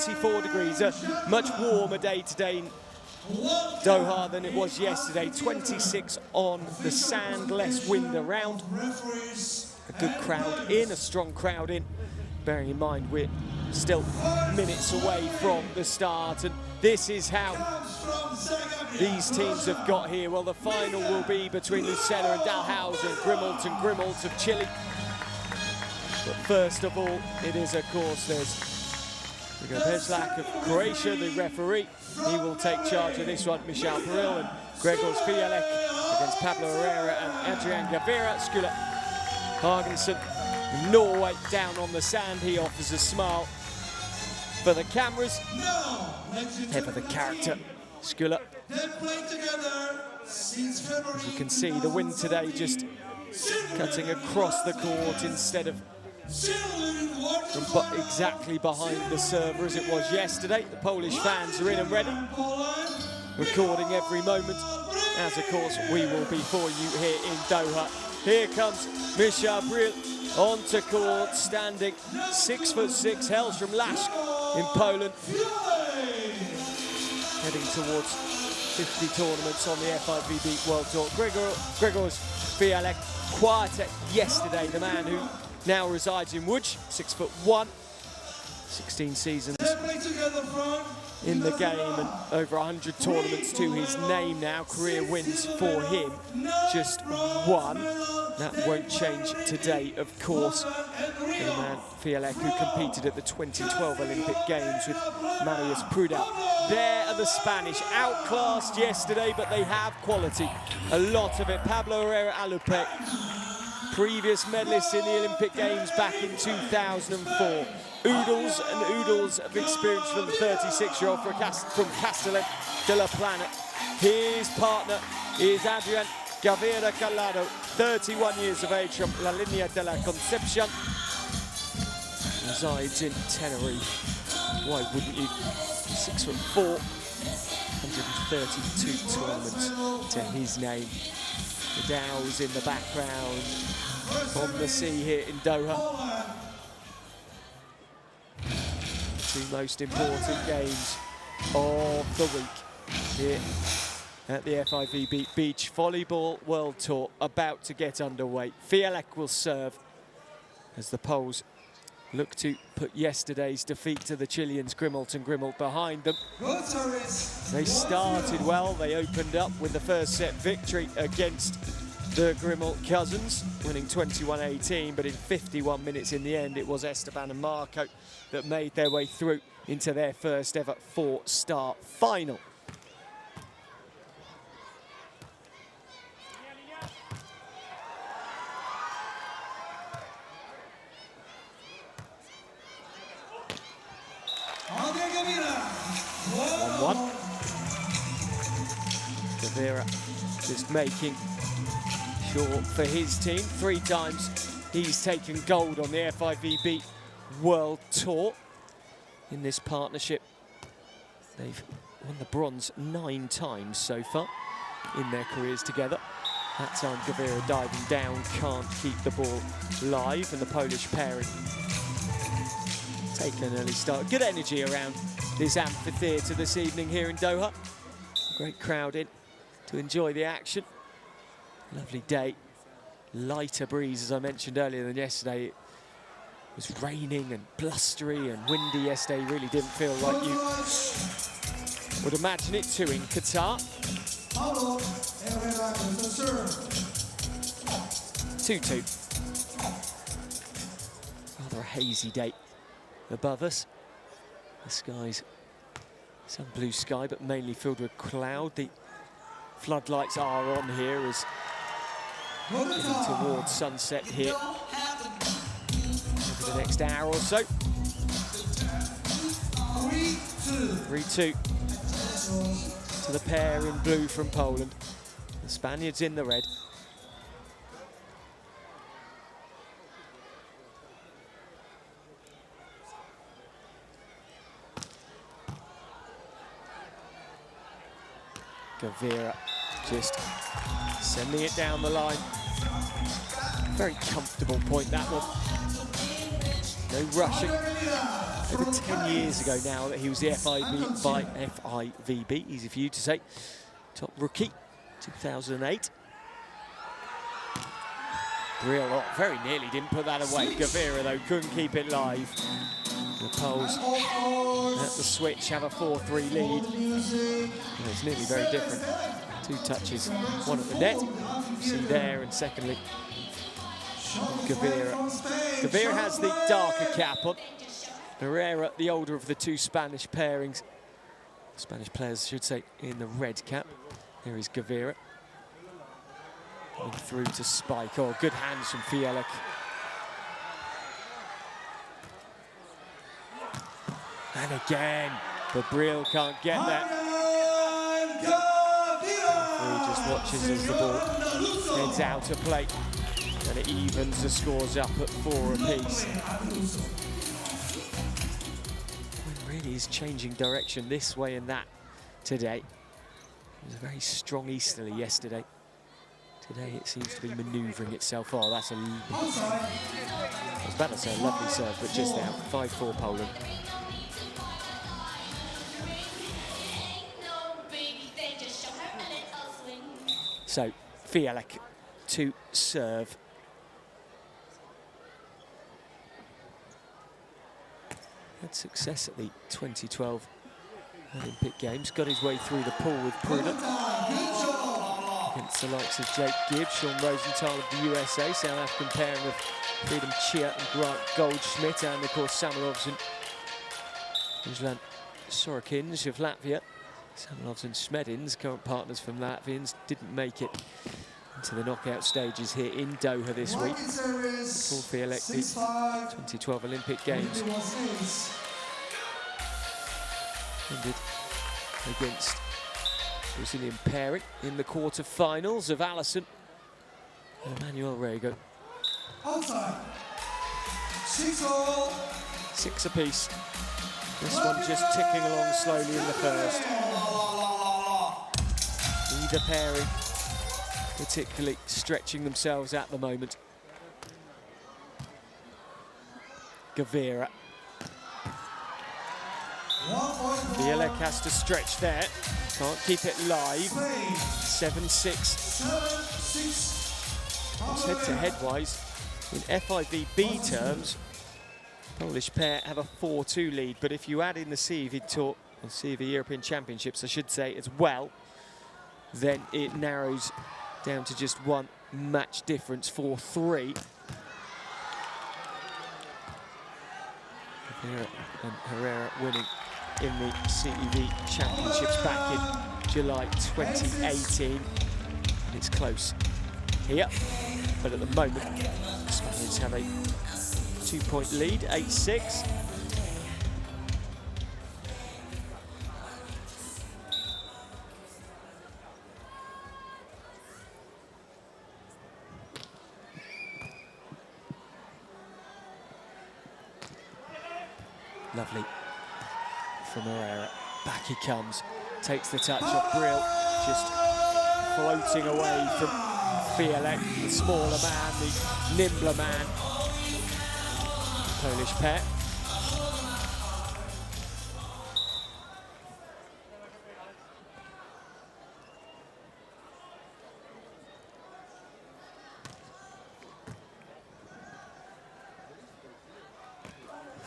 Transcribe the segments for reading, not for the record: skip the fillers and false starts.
24 degrees, a much warmer day today in Doha than it was yesterday. 26 on the sand, less wind around. A good crowd in, a strong crowd in. Bearing in mind we're still minutes away from the start, and this is how these teams have got here. Well, the final will be between Lucena and Dalhousie, Grimmelt of Chile. But first of all, it is, of course, there's Bezlak of Croatia, the referee. He will take charge of this one. Michal Peril and Gregors Fialek against Pablo Herrera and Adrian Gavira. Skula Hagensen, Norway, down on the sand. He offers a smile for the cameras. Ever the character, Skula. As you can see, the wind today just cutting across the court instead of exactly behind the server as it was yesterday. The Polish fans are in and ready, recording every moment, as of course we will be for you here in Doha. Here comes Michal Bril onto court, standing 6'6", hails from Lashk in Poland, heading towards 50 tournaments on the FIVB World Tour. Gregors Fialek, quieter yesterday, the man who now resides in Łódź, 6'1", 16 seasons in the game and over 100 tournaments to his name now. Career wins for him, just one. That won't change today, of course. The man Fialek, who competed at the 2012 Olympic Games with Marius Prudhomme. There are the Spanish, outclassed yesterday, but they have quality, a lot of it. Pablo Herrera Alupe, previous medalist in the Olympic Games back in 2004. Oodles and oodles of experience for the 36-year-old from Castellet de la Plana. His partner is Adrian Gavira Calado, 31 years of age, from La Línea de la Concepción. Resides in Tenerife. Why wouldn't you? 6'4", 132 tournaments to his name. The Dows in the background on the sea here in Doha. Two most important games of the week here at the FIVB Beach Volleyball World Tour, about to get underway. Fialek will serve as the Poles look to put yesterday's defeat to the Chileans, Grimmelt behind them. They started well. They opened up with the first set victory against the Grimmelt cousins, winning 21-18, but in 51 minutes in the end, it was Esteban and Marco that made their way through into their first ever 4-star final. Gavira just making sure for his team. 3 times he's taken gold on the FIVB World Tour in this partnership. They've won the bronze 9 times so far in their careers together. That time Gavira diving down, can't keep the ball live, and the Polish pairing taking an early start. Good energy around this amphitheatre this evening here in Doha. Great crowd in to enjoy the action. Lovely day. Lighter breeze, as I mentioned earlier, than yesterday. It was raining and blustery and windy yesterday. Really didn't feel like you would imagine it to in Qatar. 2-2. Rather a hazy day above us. The skies, some blue sky, but mainly filled with cloud. The floodlights are on here as getting towards sunset here over the next hour or so. 3-2 to the pair in blue from Poland. The Spaniards in the red. Gavira just sending it down the line. Very comfortable point, that one. No rushing. over 10 years ago now that he was the FIVB, easy for you to say, top rookie, 2008. Brill, very nearly didn't put that away. Gavira, though, couldn't keep it live. The Poles at the switch have a 4-3 lead. And it's nearly very different. 2 touches, one at the net, see there, and secondly, Gavira. Gavira has the darker cap on. Herrera, the older of the 2 Spanish pairings. Spanish players, I should say, in the red cap. Here is Gavira. Going through to Spike. Oh, good hands from Fielek. And again, but Brill can't get that. He just watches as the ball heads out of play. And it evens the scores up at 4 apiece. It really is changing direction this way and that today. It was a very strong easterly yesterday. Today it seems to be manoeuvring itself. Oh, that's a... I was about to say a lovely serve, but just out. 5-4 Poland. So, Fielek to serve. Had success at the 2012 Olympic Games. Got his way through the pool with prudence. Against the likes of Jake Gibbs, Sean Rosenthal of the USA, South African pairing of Freedom Chia and Grant Goldschmidt, and of course Samulovs and Ruslan Sorokins of Latvia. Samulovs and Smedins, current partners from Latvians, didn't make it into the knockout stages here in Doha this week. Paul Fielek, the 2012 Olympic Games, ended against Brazilian pairing in the quarter-finals of Allison and Emmanuel Rego. 6 apiece. This one just ticking along slowly in the first. Either pairing particularly stretching themselves at the moment. Gavira. Fielek has to stretch there. Can't keep it live. 7-6. Head-to-head-wise, in FIVB terms, Polish pair have a 4-2 lead, but if you add in the CEV Tour, or CEV European Championships, I should say, as well, then it narrows down to just 1 match difference, 4-3. And Herrera winning in the CEV Championships back in July 2018. And it's close here, but at the moment, the Spaniards have a 2-point lead, 8-6. Lovely from Herrera. Back he comes, takes the touch off Brill, just floating away from Fielek, the smaller man, the nimbler man. Polish pair.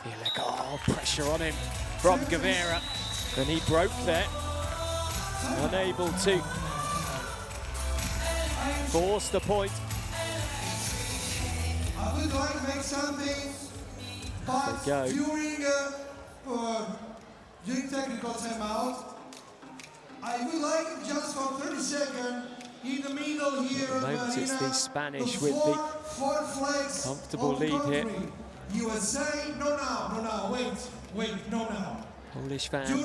Fielek, oh, pressure on him from Gavira, and he broke there. Unable to force the point. I would like to make something, but during technical timeout, I would like just for 30 seconds in the middle here. At the moment it's the Spanish with the comfortable lead here. USA, no now, wait, no now. Polish fans are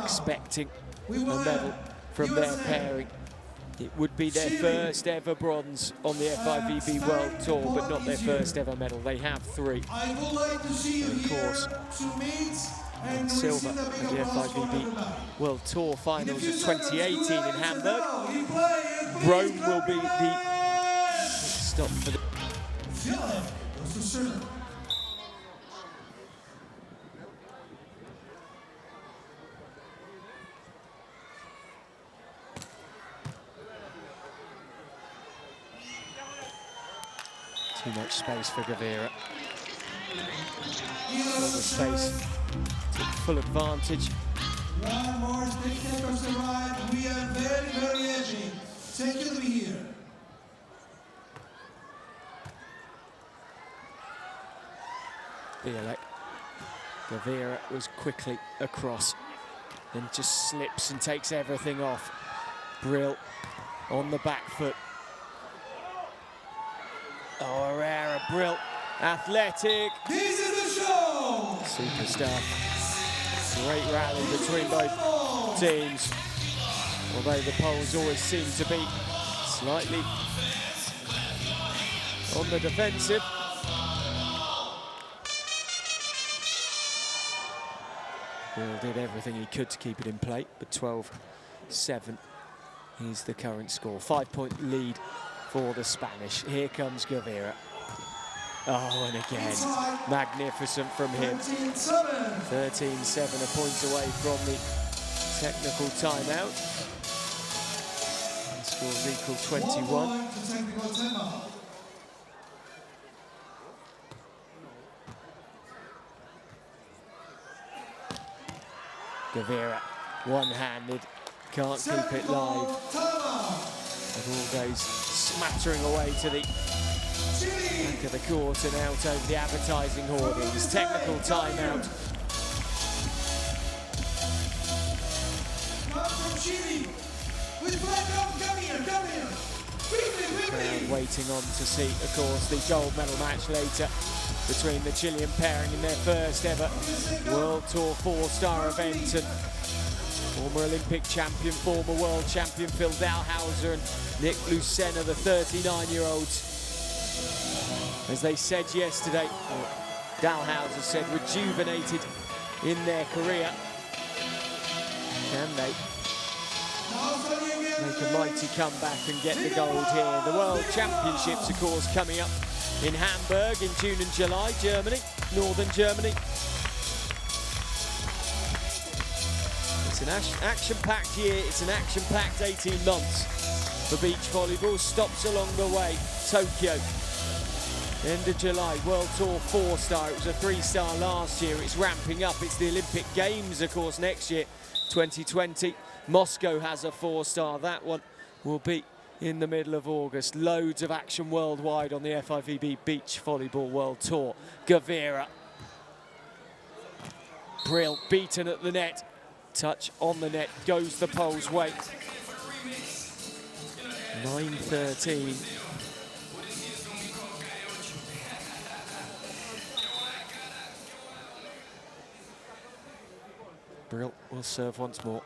expecting a medal from their pairing. It would be their first ever bronze on the FIVB World Tour, but not their first ever medal. They have 3. I would like to see you, of course, and silver at the FIVB World Tour finals of 2018 in Hamburg. Rome will be the stop for the... Too much space for Gavira. The space took full advantage. One more spectators arrive. We are very, very edgy. Thank you to be here. Bielek. Gavira was quickly across, then just slips and takes everything off. Brill on the back foot. Oh, Herrera, Brill, athletic. This is the show! Superstar. Great rally between both teams. Although the Poles always seem to be slightly on the defensive. Brill did everything he could to keep it in play, but 12-7 is the current score. 5-point lead for the Spanish. Here comes Gavira. Oh, and again, magnificent from him. 13-7, a point away from the technical timeout. And scores equal 21. Gavira, one-handed, can't keep it live. It all goes smattering away to the back of the court and out over the advertising hoardings. Technical timeout. Waiting on to see, of course, the gold medal match later between the Chilean pairing in their first ever World Tour 4-star event, and former Olympic champion, former world champion Phil Dalhausser and Nick Lucena, the 39-year-olds. As they said yesterday, Dalhausser said, rejuvenated in their career. Can they make a mighty comeback and get the gold here? The World Championships, of course, coming up in Hamburg in June and July, Germany, northern Germany. It's an action-packed year, it's an action-packed 18 months for beach volleyball. Stops along the way. Tokyo, end of July, World Tour 4-star. It was a 3-star last year. It's ramping up. It's the Olympic Games, of course, next year, 2020. Moscow has a 4-star. That one will be in the middle of August. Loads of action worldwide on the FIVB Beach Volleyball World Tour. Gavira. Brill beaten at the net. Touch on the net, goes the Poles' way. 9-13. Brill will serve once more.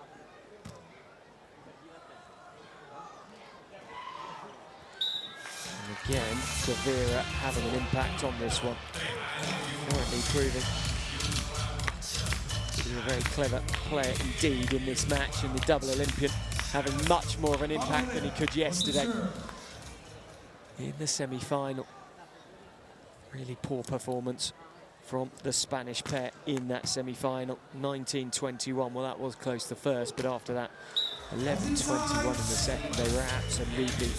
And again, Gavira having an impact on this one. Currently proving he's a very clever player indeed in this match, and the double Olympian having much more of an impact than he could yesterday in the semi-final. Really poor performance from the Spanish pair in that semi-final. 19-21, well, that was close to first, but after that 11-21 in the second, they were absolutely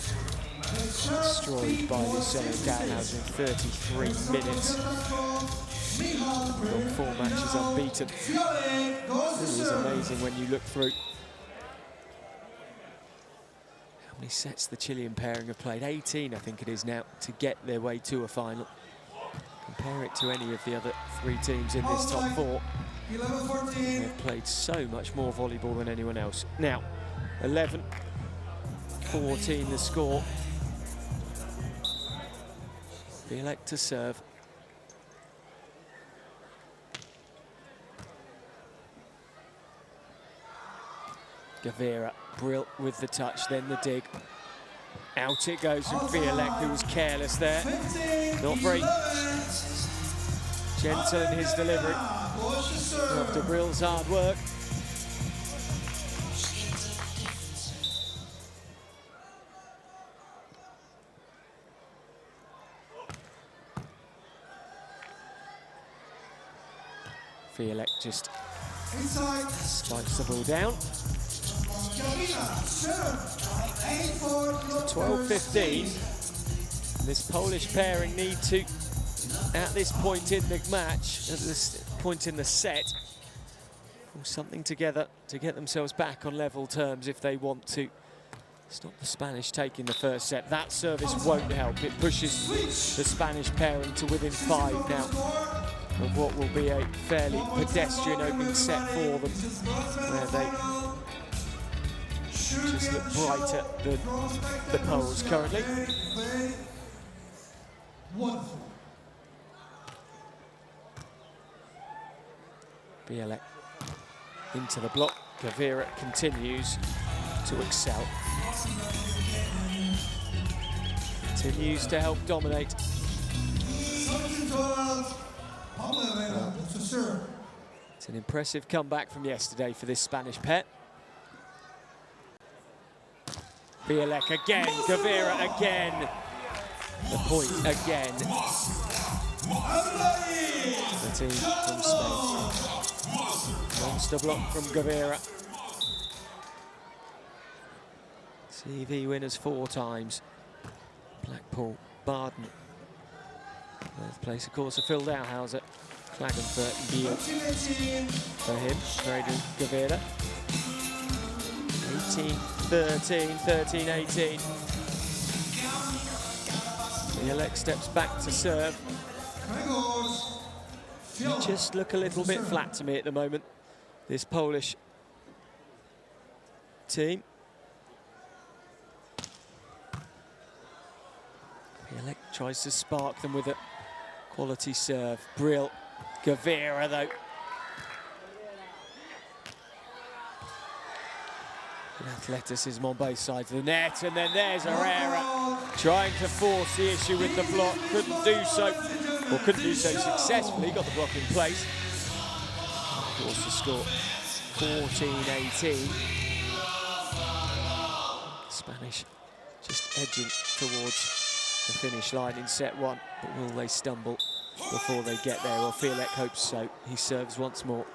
destroyed by Lucena and Dalhausser in 33 minutes. On 4 matches unbeaten. This is amazing when you look through how many sets the Chilean pairing have played. 18, I think it is now, to get their way to a final. Compare it to any of the other 3 teams in this top 4. They've played so much more volleyball than anyone else. Now, 11-14 the score. Bielek to serve. Gavira, Brill with the touch, then the dig. Out it goes from Bielek, who was careless there. Not very gentle in his delivery after Brill's hard work. Bielek just spikes the ball down. 12-15. This Polish pairing need to, at this point in the match, at this point in the set, pull something together to get themselves back on level terms if they want to stop the Spanish taking the first set. That service won't help. It pushes the Spanish pairing to within 5 now of what will be a fairly pedestrian opening set for them, where they just look brighter than the Poles currently. Bielek into the block. Gavira continues to excel. Continues to help dominate. It's an impressive comeback from yesterday for this Spanish pair. Bielek again, Gavira again. The point again. The team from Spain. Monster block from Gavira. CV winners 4 times. Blackpool, Baden. Birthplace, of course, of Phil Dowhauser. Klagenfurt and Biel. For him, Fredrik Gavira. 18-13, 13-18. Bielek steps back to serve. You just look a little bit flat to me at the moment, this Polish team. Bielek tries to spark them with a quality serve. Brill. Gavira, though. Good athleticism on both sides of the net, and then there's Herrera trying to force the issue with the block. Couldn't do so, or couldn't do so successfully. Got the block in place. Of course, the score 14-18. Spanish just edging towards the finish line in set 1, but will they stumble before they get there? Well, Bielek hopes so. He serves once more.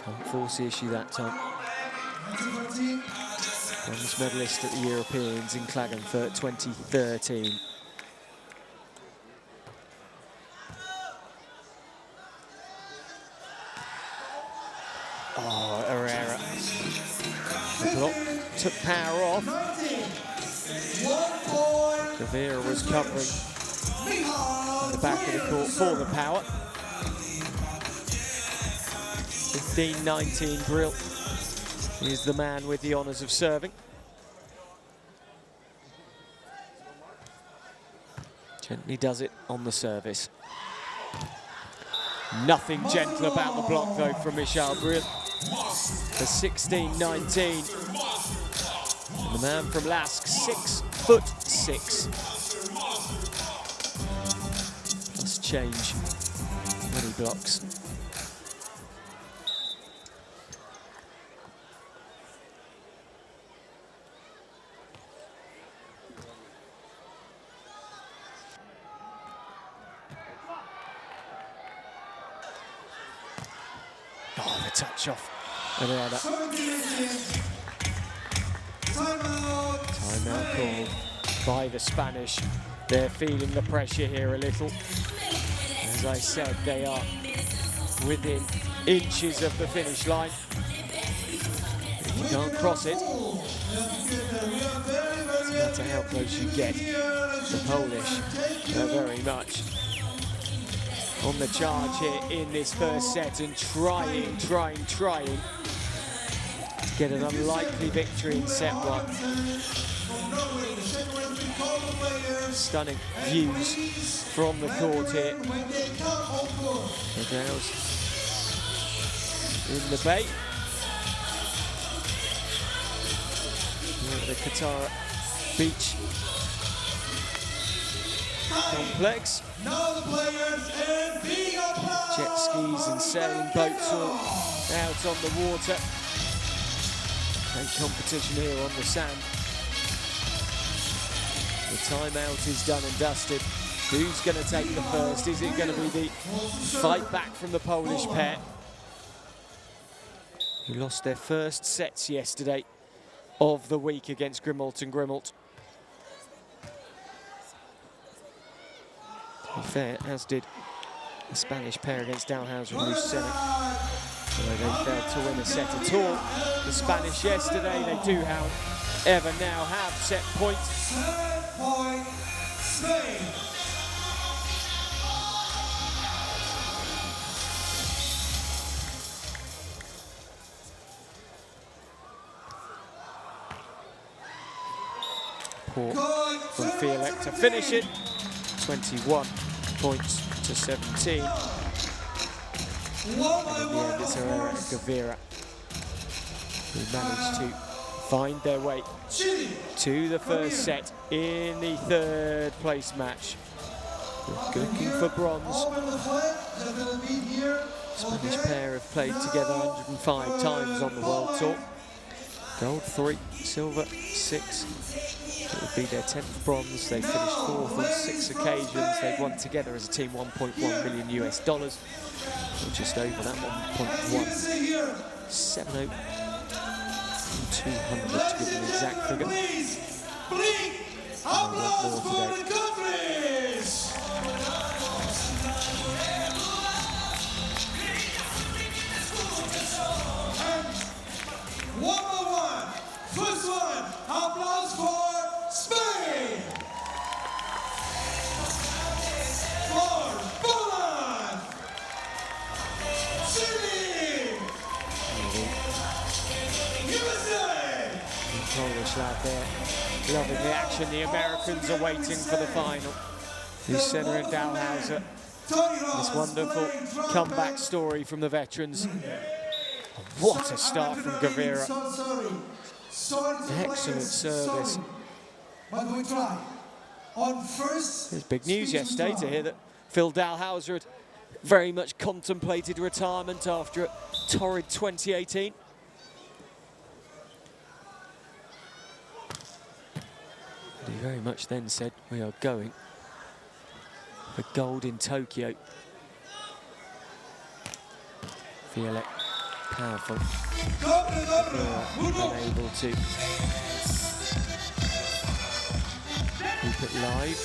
Can't force the issue that time. Bronze medalist at the Europeans in Klagenfurt 2013. Oh, Herrera. The block took power off. Gavira was covering the back of the court for the power. 15-19, Brill is the man with the honours of serving. Gently does it on the service. Nothing gentle about the block, though, from Michal Brill. For 16-19. And the man from Lask, 6'6". Plus change when he blocks. Oh, the touch off. And timeout called by the Spanish. They're feeling the pressure here a little. As I said, they are within inches of the finish line. If you can't cross it, it's no matter how close you get. The Polish are very much on the charge here in this first set and trying to get an unlikely victory in set 1. Stunning views from the court here. Nadal's in the bay. Here at the Qatar Beach complex. Jet skis and sailing boats all out on the water. Great competition here on the sand. The timeout is done and dusted. Who's going to take the first? Is it going to be the fight back from the Polish pair, who lost their first sets yesterday of the week against Grimalt and Grimalt? To be fair, as did the Spanish pair against Dalhouser and Lucena. Although they failed to win a set at all. The Spanish yesterday, they do, however, now have set point. Set point, Spain. Poor from Fialek to finish it. 21 points to 17. And in the end, it's Herrera and Gavira who managed to find their way to the first set in the third place match. Looking for bronze. Spanish pair have played together 105 times on the World Tour. Gold 3, silver 6. It would be their 10th bronze. They finished 4th on 6 occasions. They've won together as a team $1.1 million US, or just over that 1.1. 7-0 and 200 to give them the exact figure. And they want more today. First one, applause for Spain! For Poland! Chile! USA! The Polish lad there, loving the action. The Americans are waiting for the final. Lucena and Dalhouser. This wonderful comeback story from the veterans. What a start from Gavira. Excellent service. But we try. On first. It was big news yesterday to hear that Phil Dalhouser had very much contemplated retirement after a torrid 2018. And he very much then said, we are going for gold in Tokyo. Fialek, powerful. Unable to keep it live.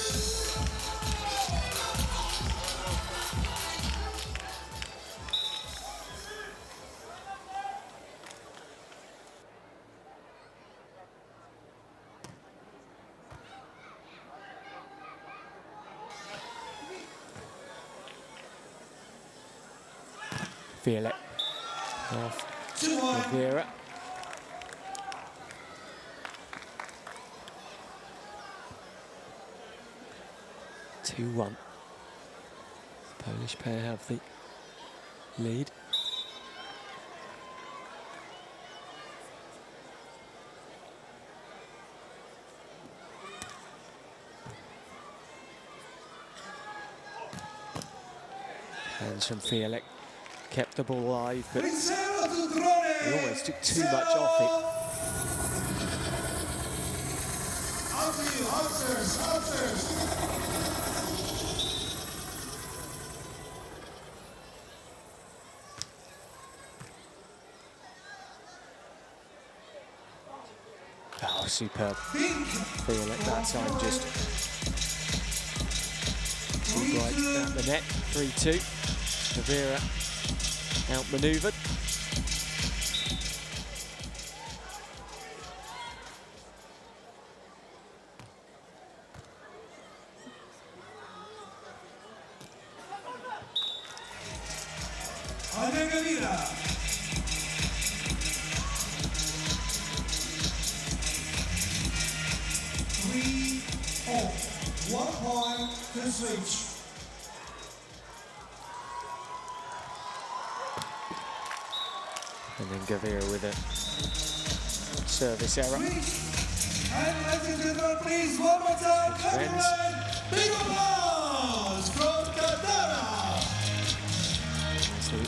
Fialek off Gavira. Two-1. Polish pair have the lead. Hands from Fialek. Kept the ball live, but he almost took too much off it. Oh, superb. Fialek that time just too bright at the net. 3-2. Gavira outmaneuvered. And then Gavira with a service error. And ladies and gentlemen, please, one more time, everyone, big applause from Qatar. As the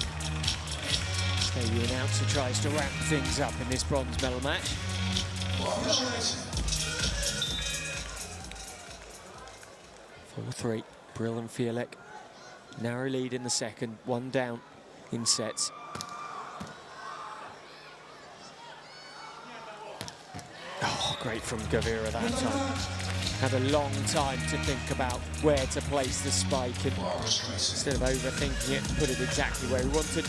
stadium announcer tries to wrap things up in this bronze medal match. 4-3. Brill and Fialek, narrow lead in the second, 1 down in sets. Oh, great from Gavira that time. Had a long time to think about where to place the spike, and instead of overthinking it, put it exactly where he wanted.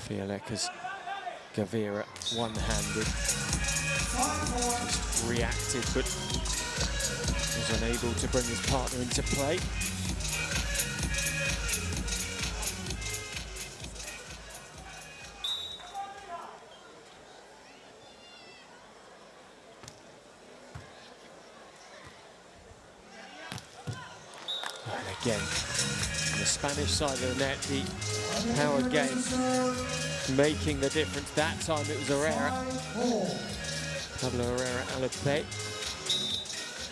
Fialek as Gavira one-handed. Just reacted, but was unable to bring his partner into play. And again, on the Spanish side of the net, the power game making the difference. That time it was Herrera. Pablo Herrera Alape.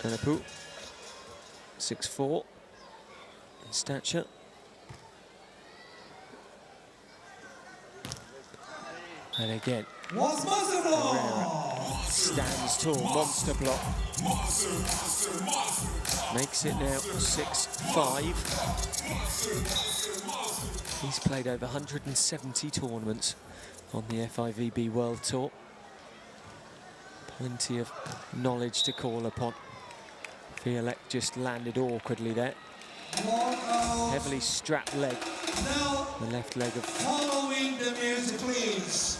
Alapu. 6'4" in stature. And again, Herrera stands tall, monster block. Makes it now 6-5. He's played over 170 tournaments on the FIVB World Tour. Plenty of knowledge to call upon. Fialek just landed awkwardly there. Heavily strapped leg. The left leg of following the music, please.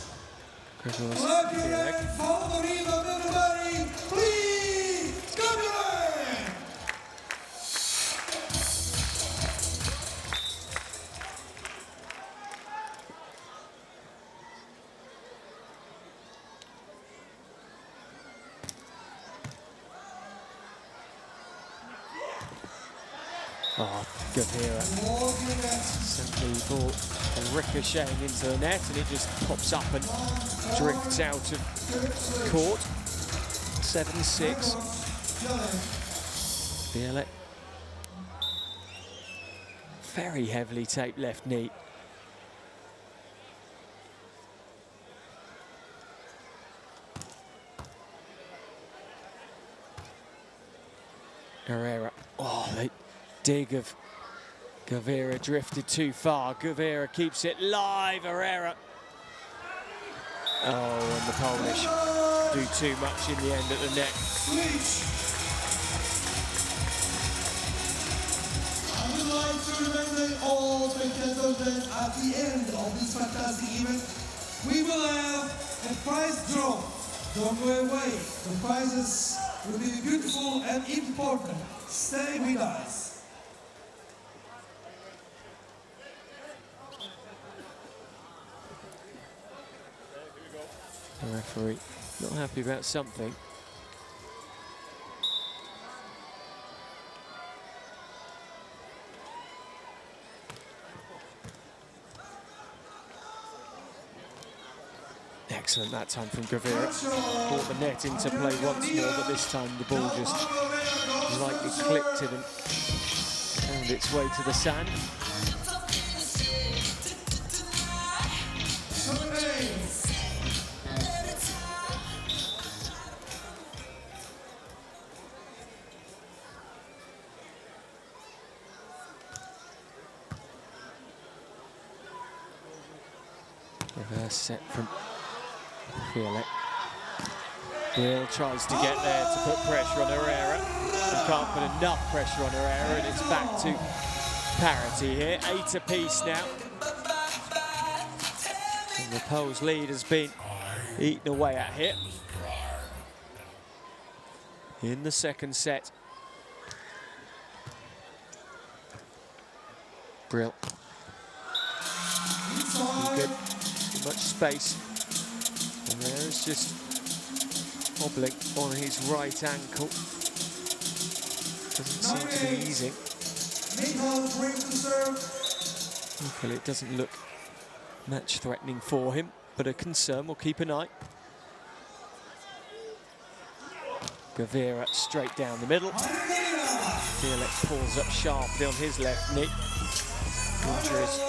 Gregor's Fialek. Follow the rhythm, everybody. Please, come on. Oh, Gavira simply ball ricocheting into the net, and it just pops up and drifts out of court. 7-6. Fialek. Very heavily taped left knee. Herrera. Oh, the dig of Gavira drifted too far. Gavira keeps it live. Herrera. Oh, and the Polish do too much in the end at the net. I would like to remind all spectators that at the end of this fantastic event, we will have a prize draw. Don't go away. The prizes will be beautiful and important. Stay with us. The referee not happy about something. Excellent that time from Gavira. Brought the net into play once more, but this time the ball just lightly clipped it and found its way to the sand. Reverse set from Fialek. Brill tries to get there to put pressure on Herrera. He can't put enough pressure on Herrera, and it's back to parity here. 8 apiece now. And the Poles' lead has been eaten away at here. In the second set. Brill. Good. Too much space. And there's just wobbling on his right ankle. Doesn't seem to be easing. Well, it doesn't look match threatening for him, but a concern. We'll keep an eye. Gavira straight down the middle. Fialek pulls up sharply on his left knee. Injuries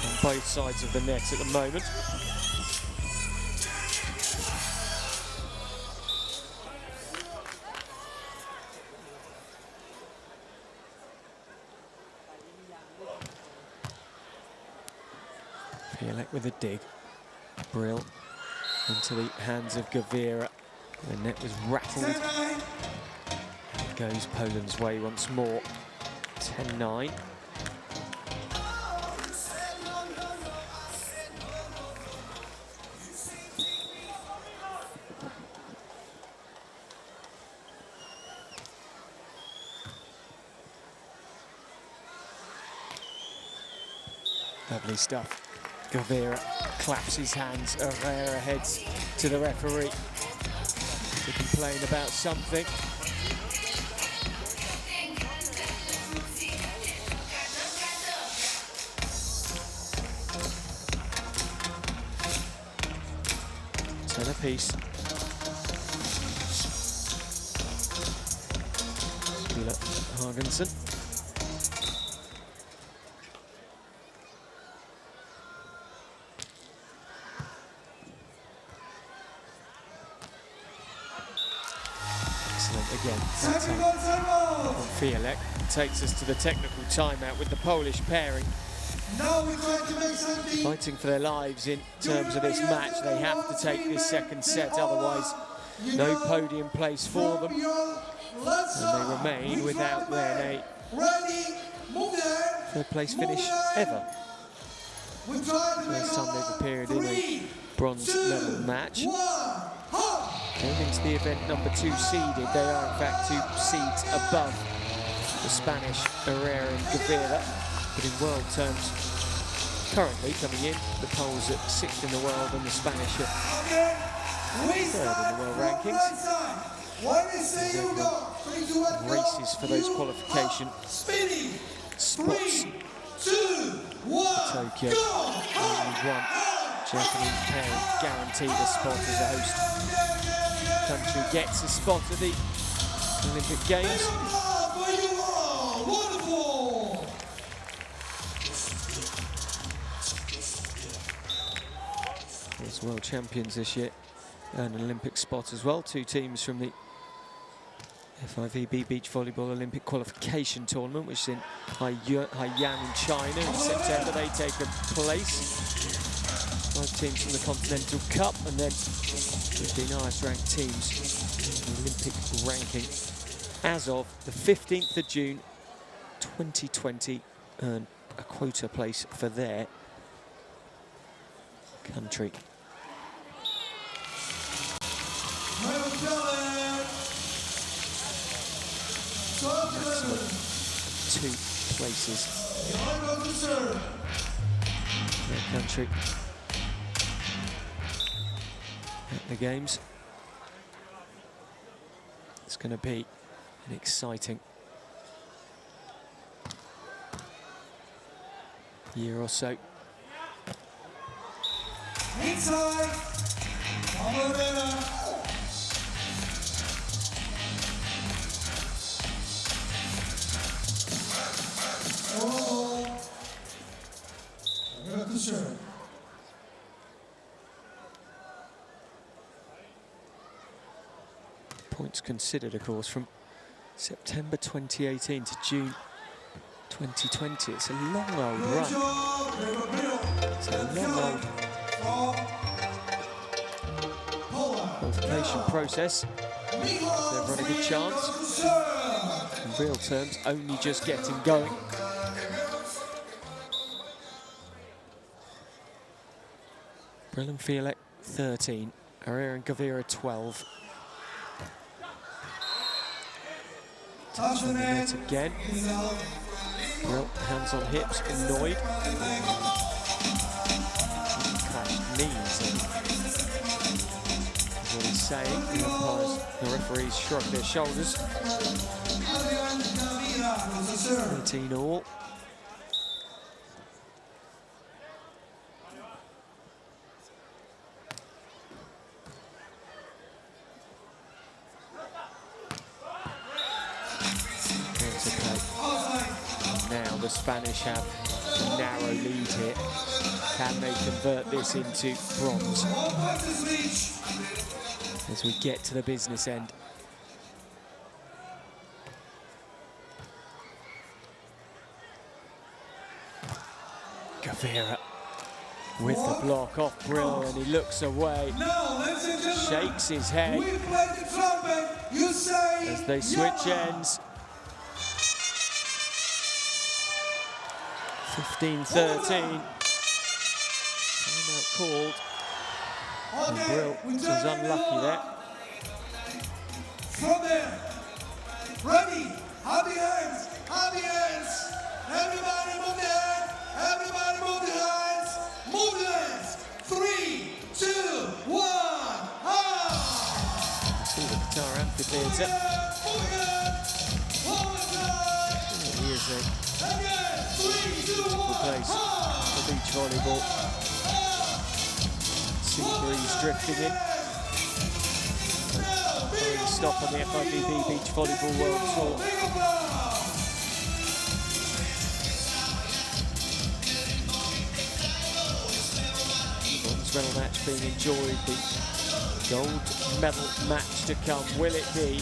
on both sides of the net at the moment. Fialek with a dig. Brill into the hands of Gavira. The net was rattled. It goes Poland's way once more. 10-9. Lovely stuff. Gavira claps his hands. Herrera heads to the referee to complain about something. Ten apiece. Wheeler Hargensen. Again, Fialek takes us to the technical timeout with the Polish pairing. Now we're going to make something. Fighting for their lives in terms of this match. They have to take this second set, otherwise no podium place for them. And they remain without their third place finish ever. First time they've appeared in a bronze medal match. Going into the event number 2 seeded, they are in fact 2 seeds above the Spanish Herrera and Gavira. But in world terms, currently coming in, the Poles at 6th in the world and the Spanish at 3rd in the world rankings. Races for those qualification spots for Tokyo. Only one Japanese pair guaranteed a spot as a host country gets a spot at the Olympic Games. As world champions this year, and an Olympic spot as well. 2 teams from the FIVB Beach Volleyball Olympic qualification tournament, which is in Haiyan in China in September. They take a place. 5 teams from the Continental Cup, and then 15 highest ranked teams in the Olympic ranking as of the 15th of June 2020 earn a quota place for their country. That's 2 places for their country at the Games. It's going to be an exciting year or so. Inside, Points considered, of course, from September 2018 to June 2020. It's a long old run. It's a long old qualification process. They've run a good chance. In real terms, only just getting going. Brill and Fialek 13, Herrera and Gavira 12. Touch on the net again. Brill, hands on hips, annoyed. Clashed knees. That's what he's saying. The referees shrug their shoulders. 13 all. Now the Spanish have a narrow lead here. Can they convert this into bronze? As we get to the business end. Gavira with the block off Brill, and he looks away, Now, ladies and gentlemen, shakes his head we play the trumpet. You say as they switch Yalla. ends. 15-13. Timeout called. And Brill was unlucky there. From there, ready, happy hands, happy hands. Everybody move the hands, everybody move the hands, move the hands. 3, 2, 1, ha! See the guitar amphitheatre. It is a beautiful place for beach volleyball. Sea breeze drifting in. Final stop on the FIVB Beach Volleyball World Tour. Bronze medal match being enjoyed. The gold medal match to come. Will it be a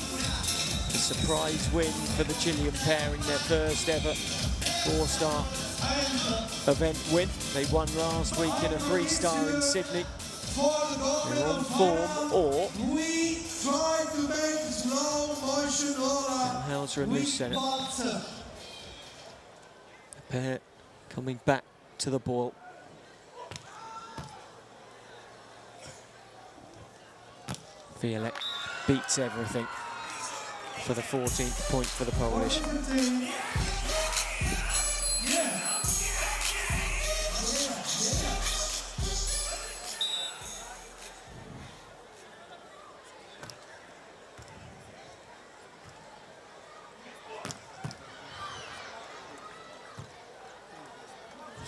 surprise win for the Chilean pair in their first ever four-star event win? They won last week in a three-star in Sydney. They're on form, or Hauser and loose centre. The pair coming back to the ball. Violette beats everything for the 14th point for the Polish.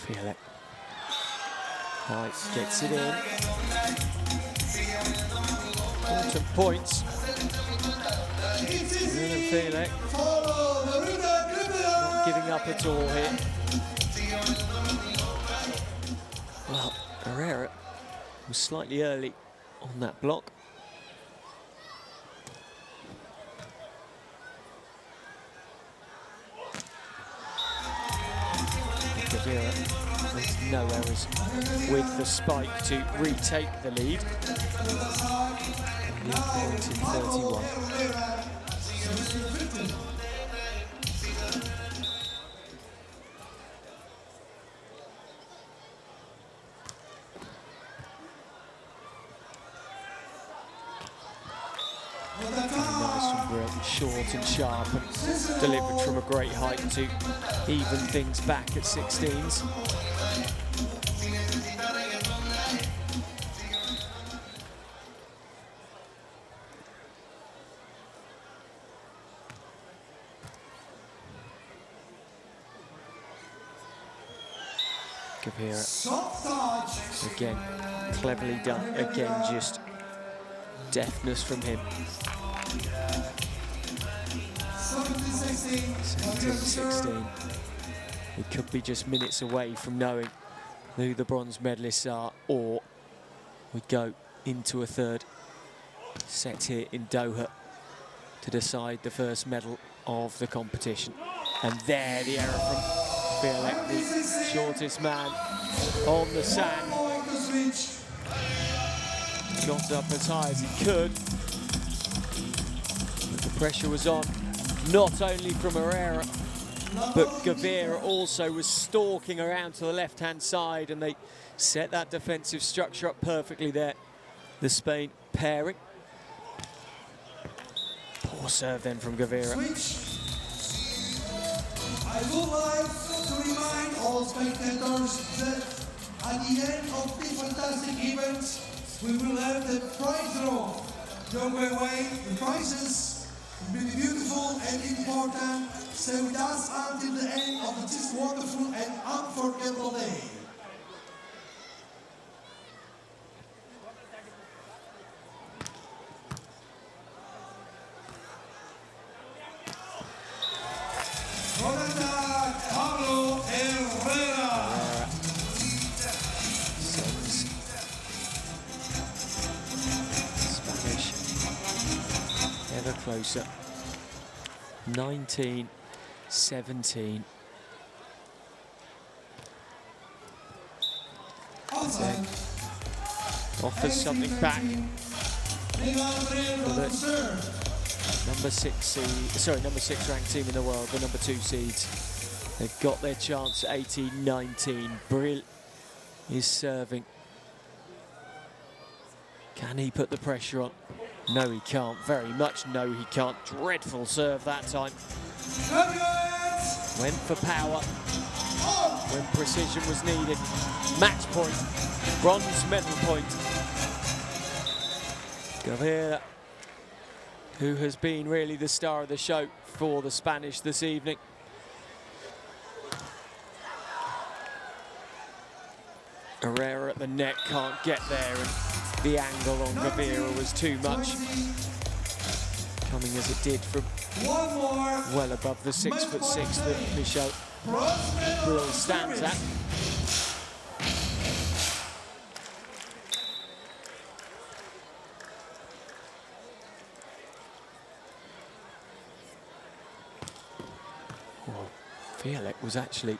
Violette gets it in. Important points. Violette not giving up at all here. Well, Herrera was slightly early on that block. There's no errors with the spike to retake the lead. New point in 31. Nice from Brill, short and sharp, and delivered from a great height to even things back at 16s. Gavira, again, cleverly done, again just deftness from him. 17-16. We could be just minutes away from knowing who the bronze medalists are, or we go into a third set here in Doha to decide the first medal of the competition. And there, the error from Violette, the shortest man on the sand. Got up as high as he could. But the pressure was on, not only from Herrera, but Gavira also was stalking around to the left-hand side, and they set that defensive structure up perfectly there. The Spain pairing. Poor serve then from Gavira. I would like to remind all spectators that at the end of this fantastic event, we will have the prize draw. Don't go away, the prizes will be beautiful and important. Stay with us until the end of this wonderful and unforgettable day. Closer. 19-17. offers something back for the number 6 ranked team in the world, the number 2 seeds. They've got their chance, 18-19. Brill is serving. Can he put the pressure on? No, he can't. Very much no, he can't. Dreadful serve that time. Went for power when precision was needed. Match point, bronze medal point. Gavira, who has been really the star of the show for the Spanish this evening. Herrera at the net, can't get there, and the angle on Gavira was too much. Coming as it did from well above the 6'6" that Michel Brill stands at. Well, Fialek was actually,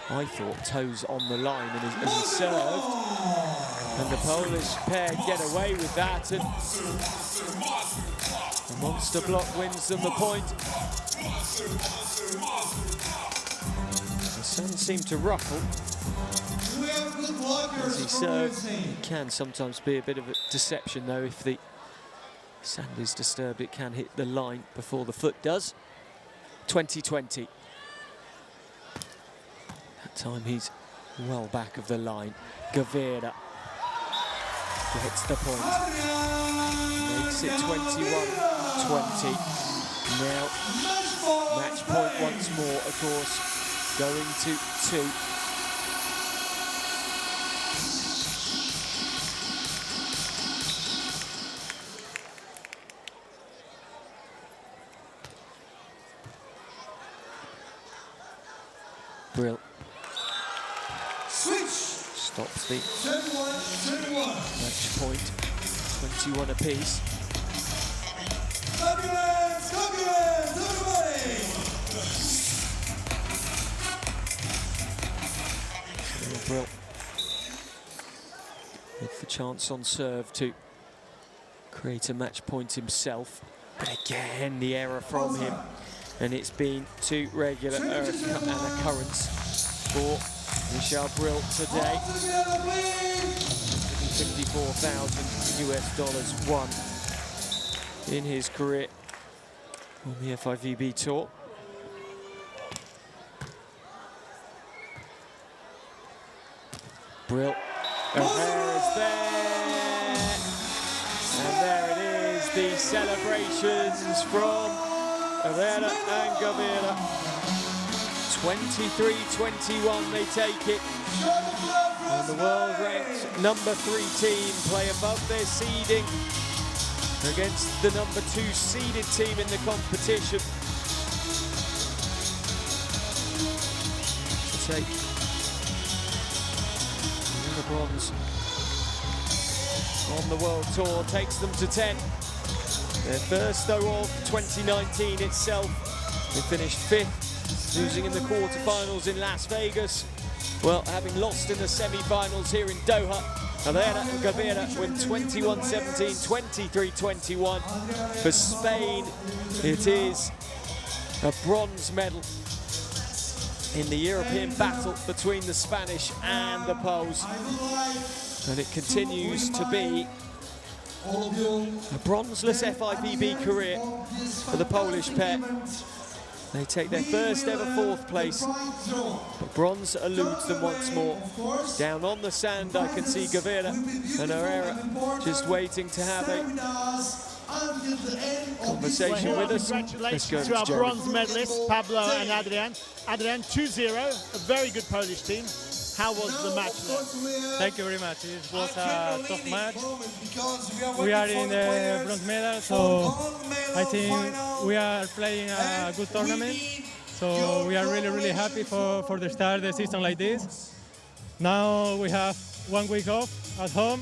I thought, toes on the line as he served. And the Polish pair get away with that, and the monster block wins them the point. The sun seemed to ruffle as he served. It can sometimes be a bit of a deception, though. If the sand is disturbed, it can hit the line before the foot does. 20-20. That time he's well back of the line. Gavira gets the point. Makes it 21-20. Now, match point once more, of course, going to 2. Brill stops the match point, 21 apiece. Brill with the chance on serve to create a match point himself, but again the error from him, and it's been too regular an occurrence for Michel Brill today. $54,000 won in his career on the FIVB Tour. Brill, Herrera's there, and there it is, the celebrations from Herrera and Gavira. 23-21 they take it, and the world-ranked number 3 team play above their seeding against the number 2 seeded team in the competition to take the bronze on the World Tour. Takes them to 10. Their first, though, of 2019 itself. They finished 5th. Losing in the quarterfinals in Las Vegas. Well, having lost in the semi-finals here in Doha, Herrera and Gavira win 21-17, 23-21. For Spain, it is a bronze medal in the European battle between the Spanish and the Poles. And it continues to be a bronzeless FIVB career for the Polish pair. They take their first ever 4th place, but bronze eludes them once more. Down on the sand, I can see Gavira and Herrera just waiting to have a conversation with us. Congratulations to our bronze medalists, Pablo and Adrian. Adrian, 2-0, a very good Polish team. How was the match there? Thank you very much. It was a tough match. We are in the bronze medal, so I think we are playing a good tournament. So we are really happy for the start of the season like this. Now we have 1 week off at home.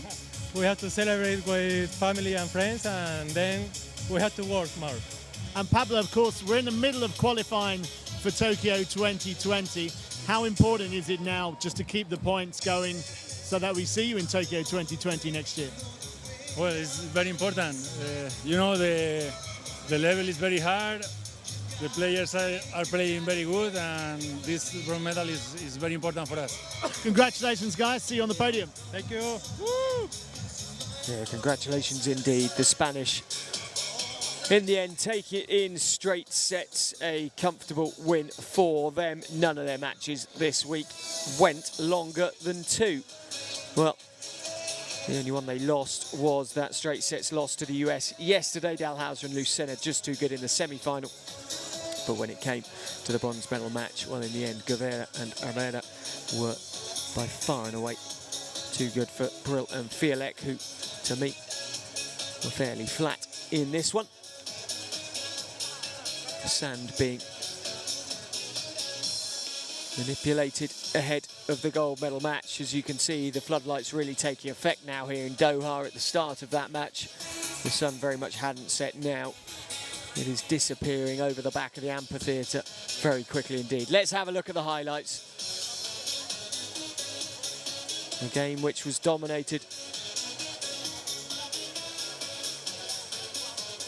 We have to celebrate with family and friends, and then we have to work more. And Pablo, of course, we're in the middle of qualifying for Tokyo 2020. How important is it now just to keep the points going so that we see you in Tokyo 2020 next year? Well, it's very important. You know, the level is very hard. The players are playing very good, and this bronze medal is very important for us. Congratulations, guys. See you on the podium. Thank you. Woo! Yeah, congratulations indeed. The Spanish, in the end, take it in straight sets. A comfortable win for them. None of their matches this week went longer than 2. Well, the only one they lost was that straight sets loss to the US yesterday. Dalhouser and Lucena just too good in the semi-final. But when it came to the bronze medal match, well, in the end, Guevara and Herrera were by far and away too good for Brill and Fialek, who, to me, were fairly flat in this one. The sand being manipulated ahead of the gold medal match. As you can see, the floodlights really taking effect now here in Doha at the start of that match. The sun very much hadn't set now. It is disappearing over the back of the amphitheatre very quickly indeed. Let's have a look at the highlights. A game which was dominated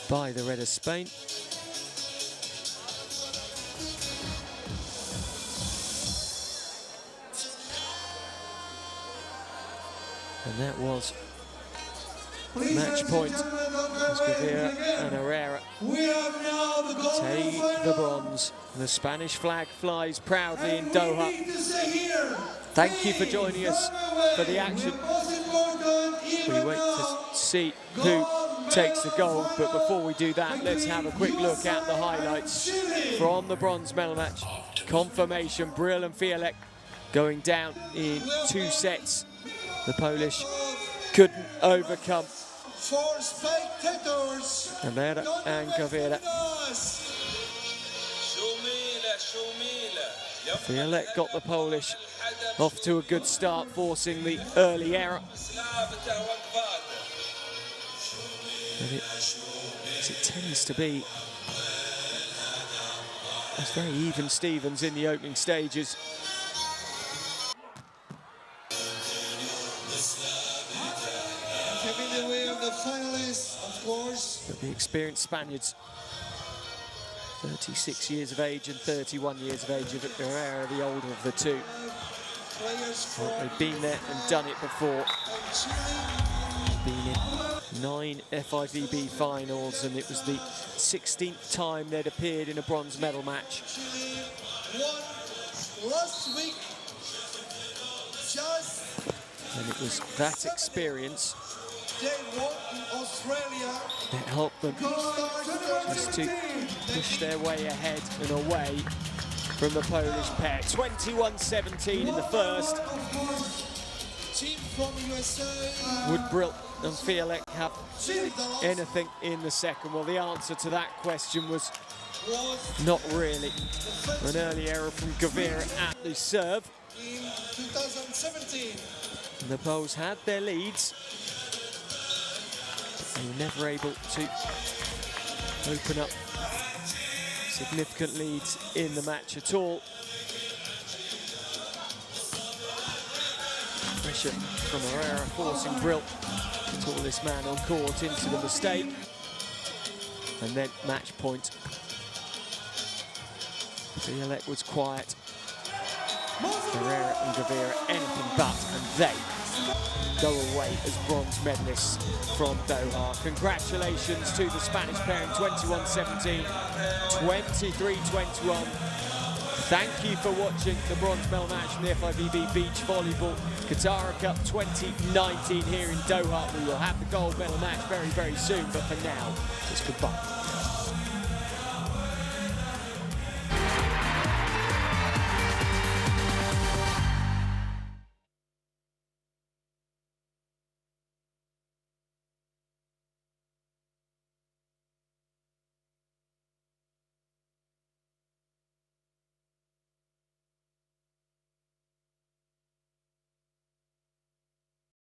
by the Red of Spain. And that was match point as Guevara and Herrera take the bronze. The Spanish flag flies proudly in Doha. Thank you for joining us for the action. We wait to see who takes the gold, but before we do that, let's have a quick look at the highlights from the bronze medal match. Confirmation, Brill and Fialek going down in 2 sets. The Polish couldn't overcome Herrera and Guevara. Fialek got the Polish off to a good start, forcing the early error. And it tends to be, it's very even Stevens in the opening stages. Paving the way of the finalists, of course. But the experienced Spaniards, 36 years of age and 31 years of age, of Herrera, the older of the two. Well, they've been there and done it before. Been in 9 FIVB finals, and it was the 16th time they'd appeared in a bronze medal match. Last week, And it was that experience they won in Australia. that helped them just to push their way ahead and away from the Polish pair. 21-17 in the first. Team from USA. Would Brill and Fialek have anything in the second? Well, the answer to that question was not really. An early error from Guevara at the serve. In 2017. And the Poles had their leads. They were never able to open up significant leads in the match at all. Pressure from Herrera forcing Brill, the tallest man on court, into the mistake. And then match point. Fialek was quiet. Herrera and Guevara anything but, and they go away as bronze medalists from Doha. Congratulations to the Spanish pair in 21-17, 23-21. Thank you for watching the bronze medal match from the FIVB Beach Volleyball Qatar Cup 2019 here in Doha. We will have the gold medal match very, very soon, but for now, it's goodbye.